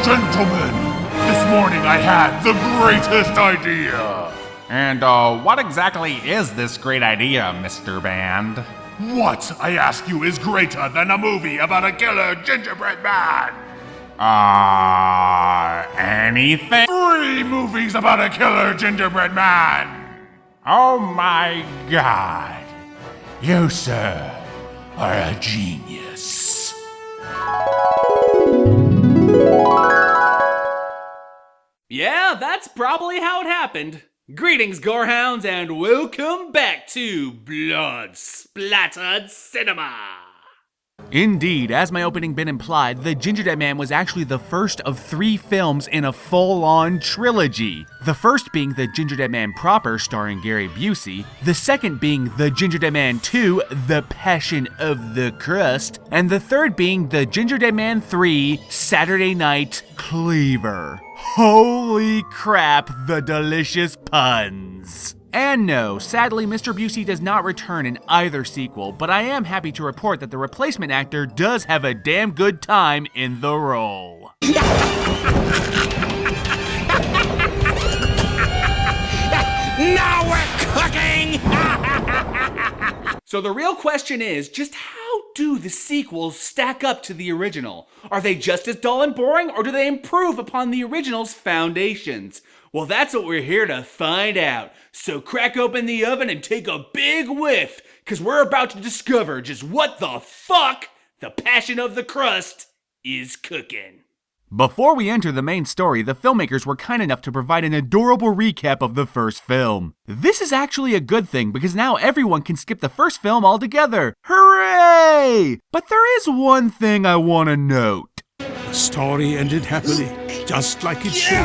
Gentlemen, this morning I had the greatest idea. And, what exactly is this great idea, Mr. Band? What, I ask you, is greater than a movie about a killer gingerbread man? Anything? 3 movies about a killer gingerbread man! Oh my God. You, sir, are a genius. Yeah, that's probably how it happened. Greetings, gorehounds, and welcome back to Blood Splattered Cinema! Indeed, as my opening bit implied, The Gingerdead Man was actually the first of 3 films in a full-on trilogy. The first being The Gingerdead Man proper, starring Gary Busey, the second being The Gingerdead Man 2, The Passion of the Crust, and the third being The Gingerdead Man 3, Saturday Night Cleaver. Holy crap, the delicious puns! And no, sadly, Mr. Busey does not return in either sequel, but I am happy to report that the replacement actor does have a damn good time in the role. Now we're cooking! So the real question is, just how do the sequels stack up to the original? Are they just as dull and boring, or do they improve upon the original's foundations? Well, that's what we're here to find out. So crack open the oven and take a big whiff, because we're about to discover just what the fuck the Passion of the Crust is cooking. Before we enter the main story, the filmmakers were kind enough to provide an adorable recap of the first film. This is actually a good thing because now everyone can skip the first film altogether. Hooray! But there is one thing I want to note. The story ended happily, just like it should,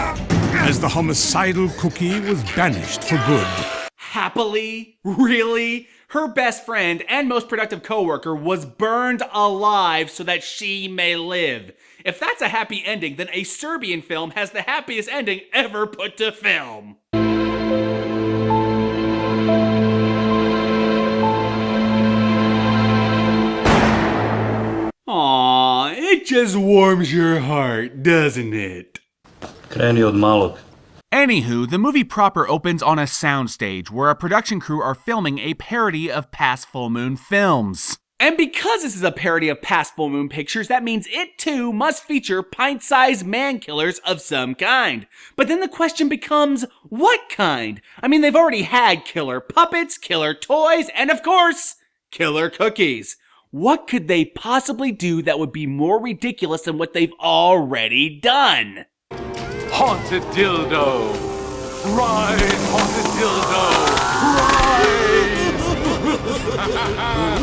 as the homicidal cookie was banished for good. Happily? Really? Her best friend and most productive coworker was burned alive so that she may live. If that's a happy ending, then a Serbian film has the happiest ending ever put to film. Aww, it just warms your heart, doesn't it? Kreni od malog. Anywho, the movie proper opens on a soundstage where a production crew are filming a parody of past full moon films. And because this is a parody of past full moon pictures, that means it too must feature pint-sized man-killers of some kind. But then the question becomes, what kind? I mean, they've already had killer puppets, killer toys, and of course, killer cookies. What could they possibly do that would be more ridiculous than what they've already done? Haunted dildo! Rise, haunted dildo!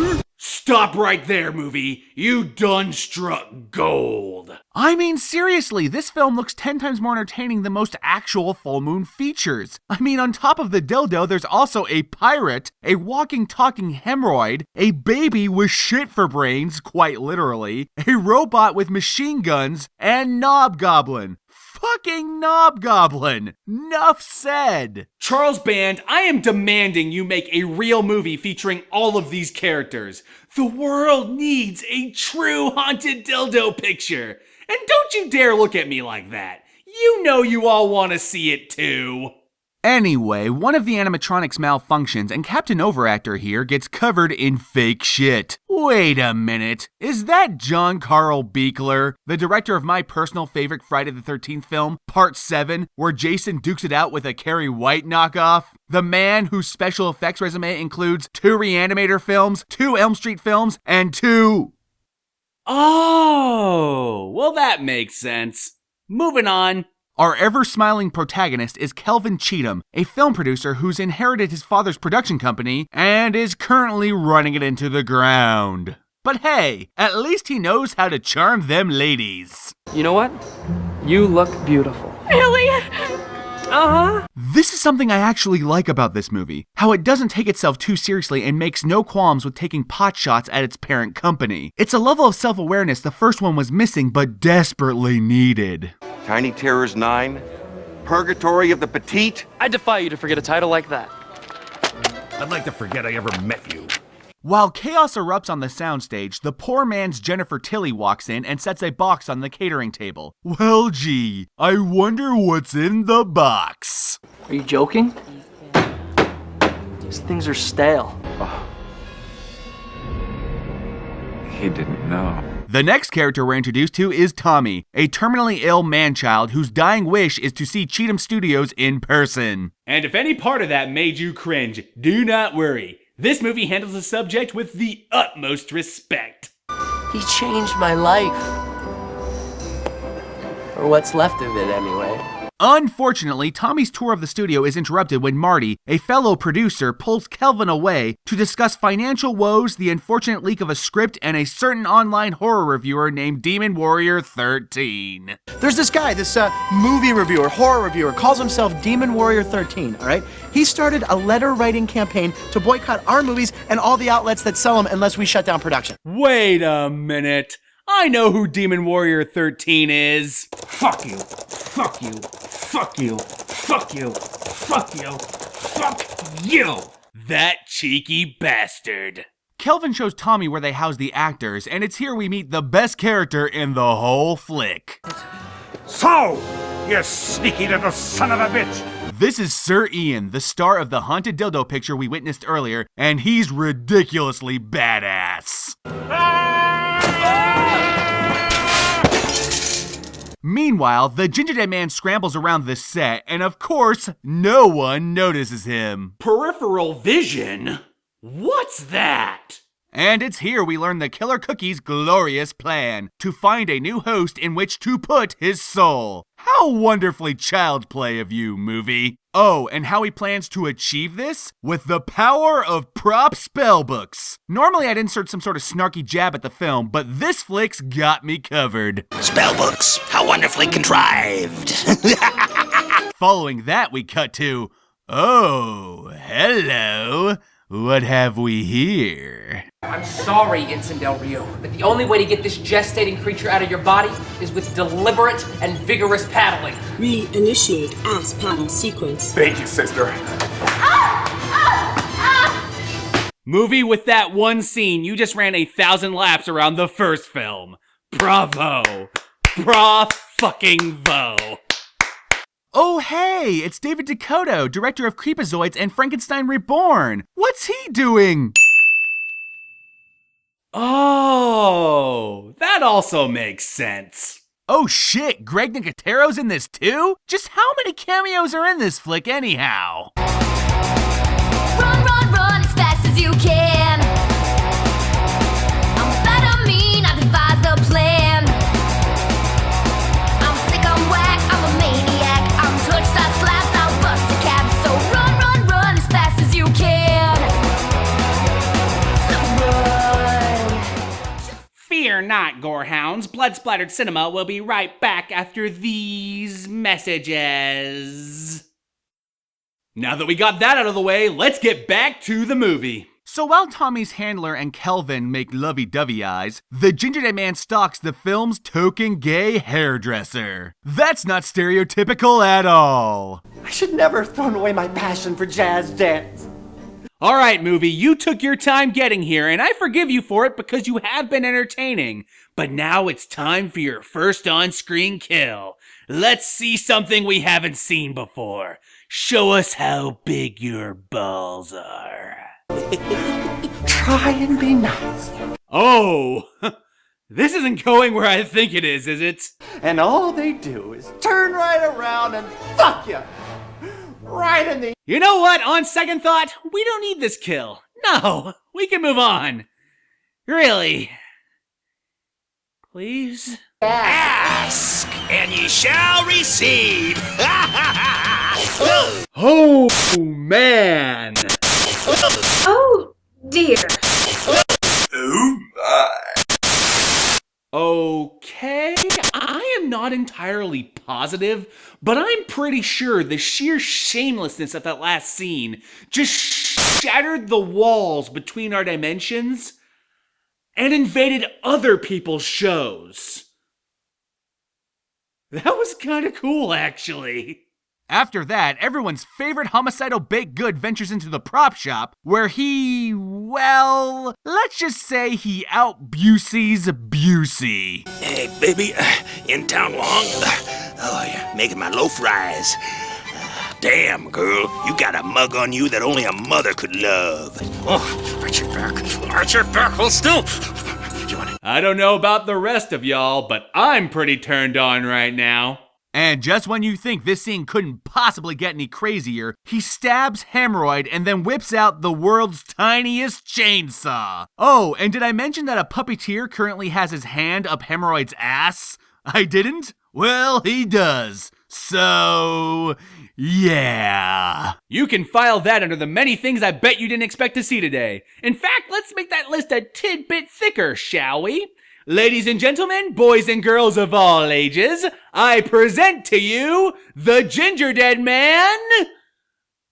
Rise! Stop right there, movie. You done struck gold. I mean, seriously, this film looks 10 times more entertaining than most actual full moon features. I mean, on top of the dildo, there's also a pirate, a walking, talking hemorrhoid, a baby with shit for brains, quite literally, a robot with machine guns, and Knobgoblin. Fucking Knobgoblin! Nuff said! Charles Band, I am demanding you make a real movie featuring all of these characters. The world needs a true haunted dildo picture. And don't you dare look at me like that. You know you all want to see it too. Anyway, one of the animatronics malfunctions and Captain Overactor here gets covered in fake shit. Wait a minute, is that John Carl Buechler, the director of my personal favorite Friday the 13th film, Part 7, where Jason dukes it out with a Carrie White knockoff? The man whose special effects resume includes 2 Reanimator films, 2 Elm Street films, and 2... Oh, well that makes sense. Moving on. Our ever-smiling protagonist is Kelvin Cheatham, a film producer who's inherited his father's production company and is currently running it into the ground. But hey, at least he knows how to charm them ladies. You know what? You look beautiful. Really? Uh-huh. This is something I actually like about this movie, how it doesn't take itself too seriously and makes no qualms with taking pot shots at its parent company. It's a level of self-awareness the first one was missing but desperately needed. Tiny Terrors 9? Purgatory of the Petite? I defy you to forget a title like that. I'd like to forget I ever met you. While chaos erupts on the soundstage, the poor man's Jennifer Tilly walks in and sets a box on the catering table. Well, gee, I wonder what's in the box. Are you joking? These things are stale. He didn't know. The next character we're introduced to is Tommy, a terminally ill man-child whose dying wish is to see Cheatham Studios in person. And if any part of that made you cringe, do not worry. This movie handles the subject with the utmost respect. He changed my life. Or what's left of it, anyway. Unfortunately, Tommy's tour of the studio is interrupted when Marty, a fellow producer, pulls Kelvin away to discuss financial woes, the unfortunate leak of a script, and a certain online horror reviewer named Demon Warrior 13. There's this guy, this movie reviewer, horror reviewer, calls himself Demon Warrior 13, all right? He started a letter-writing campaign to boycott our movies and all the outlets that sell them unless we shut down production. Wait a minute. I know who Demon Warrior 13 is. Fuck you. Fuck you. Fuck you. Fuck you. Fuck you. Fuck you. That cheeky bastard. Kelvin shows Tommy where they house the actors, and it's here we meet the best character in the whole flick. So, you sneaky little son of a bitch! This is Sir Ian, the star of the haunted dildo picture we witnessed earlier, and he's ridiculously badass. Meanwhile, the Gingerdead Man scrambles around the set, and of course, no one notices him. Peripheral vision? What's that? And it's here we learn the Killer Cookie's glorious plan, to find a new host in which to put his soul. How wonderfully child's play of you, movie. Oh, and how he plans to achieve this? With the power of prop spellbooks. Normally I'd insert some sort of snarky jab at the film, but this flick's got me covered. Spellbooks, how wonderfully contrived. Following that, we cut to, oh, hello. What have we here? I'm sorry, Ensign Del Rio, but the only way to get this gestating creature out of your body is with deliberate and vigorous paddling. Re-initiate ass paddle sequence. Thank you, sister. Movie, with that one scene, you just ran 1,000 laps around the first film. Bravo. Bra-fucking-vo. Oh hey, it's David Dakota, director of Creepazoids and Frankenstein Reborn. What's he doing? Oh, that also makes sense. Oh shit, Greg Nicotero's in this too? Just how many cameos are in this flick anyhow? Run, run, run as fast as you can. I'm bad, I mean, I devised a plan. I'm sick, I'm whack, I'm a maniac. I'm touched, I slapped, I'll bust a cab. So run, run, run as fast as you can. So run. Fear not, gorehounds. Blood Splattered Cinema will be right back after these messages. Now that we got that out of the way, let's get back to the movie. So while Tommy's handler and Kelvin make lovey-dovey eyes, the Gingerdead Man stalks the film's token gay hairdresser. That's not stereotypical at all. I should never have thrown away my passion for jazz dance. Alright, movie, you took your time getting here, and I forgive you for it because you have been entertaining. But now it's time for your first on-screen kill. Let's see something we haven't seen before. Show us how big your balls are. Try and be nice. Oh, this isn't going where I think it is it? And all they do is turn right around and fuck you. Right in the... You know what? On second thought, we don't need this kill. No, we can move on. Really. Please? Ask, and ye shall receive. Oh, man. Oh, dear. Oh, my. Okay, I am not entirely positive, but I'm pretty sure the sheer shamelessness of that last scene just shattered the walls between our dimensions and invaded other people's shows. That was kind of cool, actually. After that, everyone's favorite homicidal baked good ventures into the prop shop, where he, well, let's just say he out-Buseys Busey. Hey, baby, in town long? Oh, yeah, making my loaf rise. Damn, girl, you got a mug on you that only a mother could love. Oh, arch your back, hold still. I don't know about the rest of y'all, but I'm pretty turned on right now. And just when you think this scene couldn't possibly get any crazier, he stabs Hemorrhoid and then whips out the world's tiniest chainsaw. Oh, and did I mention that a puppeteer currently has his hand up Hemorrhoid's ass? I didn't? Well, he does. So, yeah. You can file that under the many things I bet you didn't expect to see today. In fact, let's make that list a tidbit thicker, shall we? Ladies and gentlemen, boys and girls of all ages, I present to you the Gingerdead Man,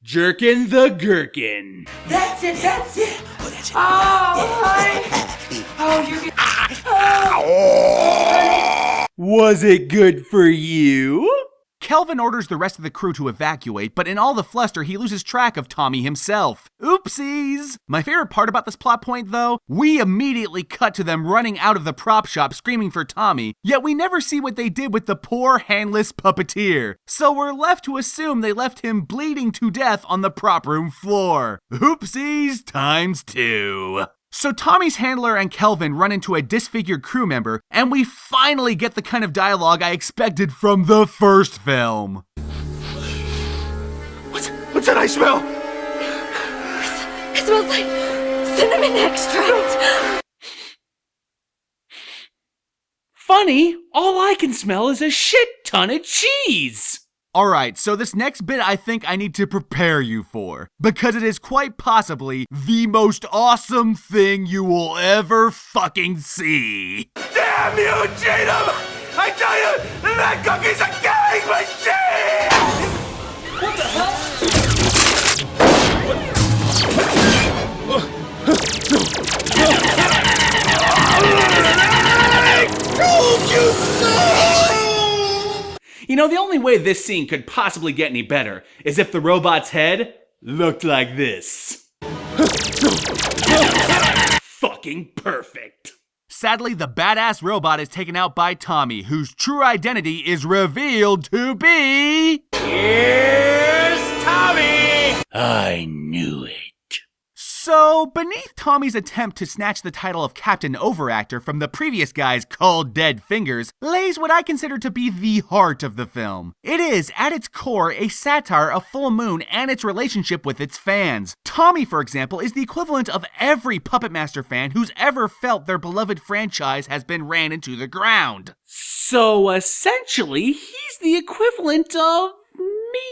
Jerkin the Gherkin. That's it, that's it. Oh, that's it. Was it good for you? Kelvin orders the rest of the crew to evacuate, but in all the fluster, he loses track of Tommy himself. Oopsies! My favorite part about this plot point, though, we immediately cut to them running out of the prop shop screaming for Tommy, yet we never see what they did with the poor, handless puppeteer. So we're left to assume they left him bleeding to death on the prop room floor. Oopsies times 2. So Tommy's handler and Kelvin run into a disfigured crew member, and we finally get the kind of dialogue I expected from the first film. What's that I smell? It smells like cinnamon extract. Funny, all I can smell is a shit ton of cheese. Alright, so this next bit I think I need to prepare you for, because it is quite possibly the most awesome thing you will ever fucking see. Damn you, Tatum! I tell you, that cookie's a killing machine! What the hell? You know, the only way this scene could possibly get any better is if the robot's head looked like this. Fucking perfect. Sadly, the badass robot is taken out by Tommy, whose true identity is revealed to be... Here's Tommy! I knew it. So, beneath Tommy's attempt to snatch the title of Captain Overactor from the previous guy's cold dead fingers, lays what I consider to be the heart of the film. It is, at its core, a satire of Full Moon and its relationship with its fans. Tommy, for example, is the equivalent of every Puppet Master fan who's ever felt their beloved franchise has been ran into the ground. So, essentially, he's the equivalent of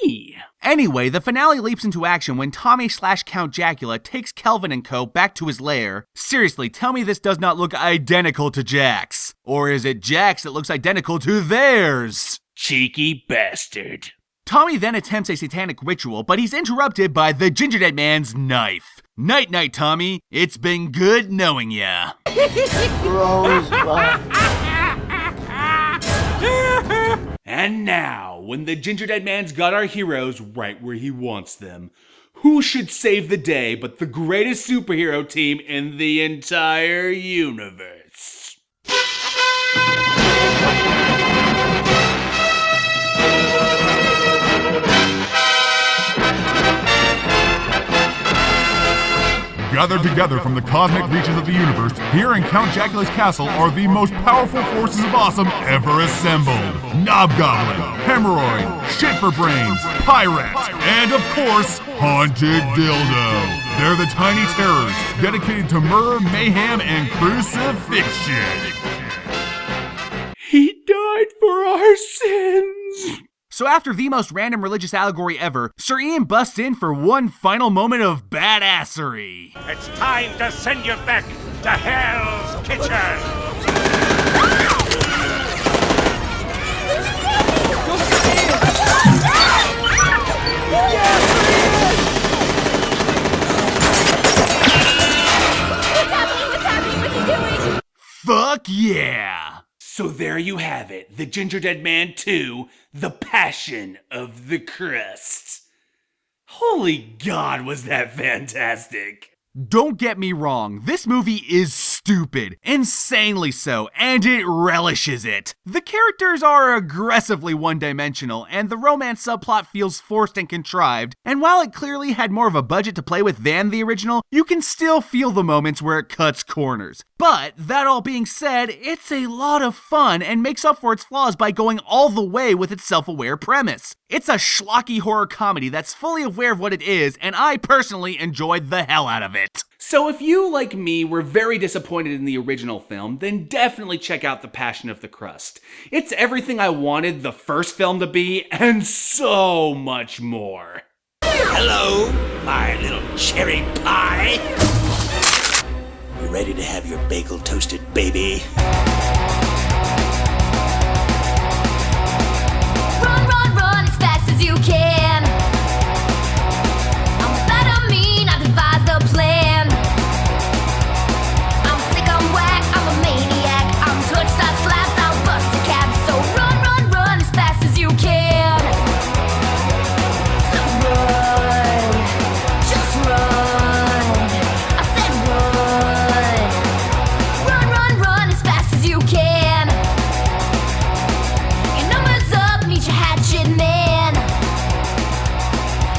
me. Anyway, the finale leaps into action when Tommy/Count Jackula takes Kelvin and co. back to his lair. Seriously, tell me this does not look identical to Jack's. Or is it Jack's that looks identical to theirs? Cheeky bastard. Tommy then attempts a satanic ritual, but he's interrupted by the Gingerdead Man's knife. Night-night, Tommy. It's been good knowing ya. And now, when the Gingerdead Man's got our heroes right where he wants them, who should save the day but the greatest superhero team in the entire universe? Gathered together from the cosmic reaches of the universe, here in Count Jackula's castle are the most powerful forces of awesome ever assembled. Knobgoblin, Hemorrhoid, Shit for Brains, Pirate, and of course, Haunted Dildo. They're the tiny terrors, dedicated to murder, mayhem, and crucifixion. He died for our sins. So after the most random religious allegory ever, Sir Ian busts in for one final moment of badassery. It's time to send you back to Hell's Kitchen! Fuck yeah! So there you have it, The Gingerdead Man 2, The Passion of the Crust. Holy God, was that fantastic! Don't get me wrong, this movie is stupid, insanely so, and it relishes it. The characters are aggressively one-dimensional, and the romance subplot feels forced and contrived, and while it clearly had more of a budget to play with than the original, you can still feel the moments where it cuts corners. But, that all being said, it's a lot of fun and makes up for its flaws by going all the way with its self-aware premise. It's a schlocky horror comedy that's fully aware of what it is, and I personally enjoyed the hell out of it. So if you, like me, were very disappointed in the original film, then definitely check out The Passion of the Crust. It's everything I wanted the first film to be, and so much more. Hello, my little cherry pie. You ready to have your bagel toasted, baby? Run, run, run as fast as you can. I'm better mean, I devised a plan. I'm sick, I'm whack, I'm a maniac. I'm touched, I slapped, I'll bust a cap. So run, run, run as fast as you can. So run, just run. I said run. Run, run, run as fast as you can. Your number's up, meet your hatchet man.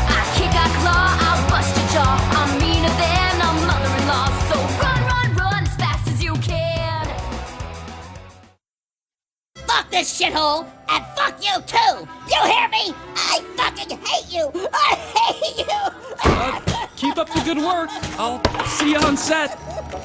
I kick, I claw, I'll bust your jaw. I'm meaner than a mother-in-law. So run, run, run as fast as you can. Fuck this shithole, and fuck you too! You hear me? I fucking hate you! I hate you! Keep up the good work. I'll see you on set.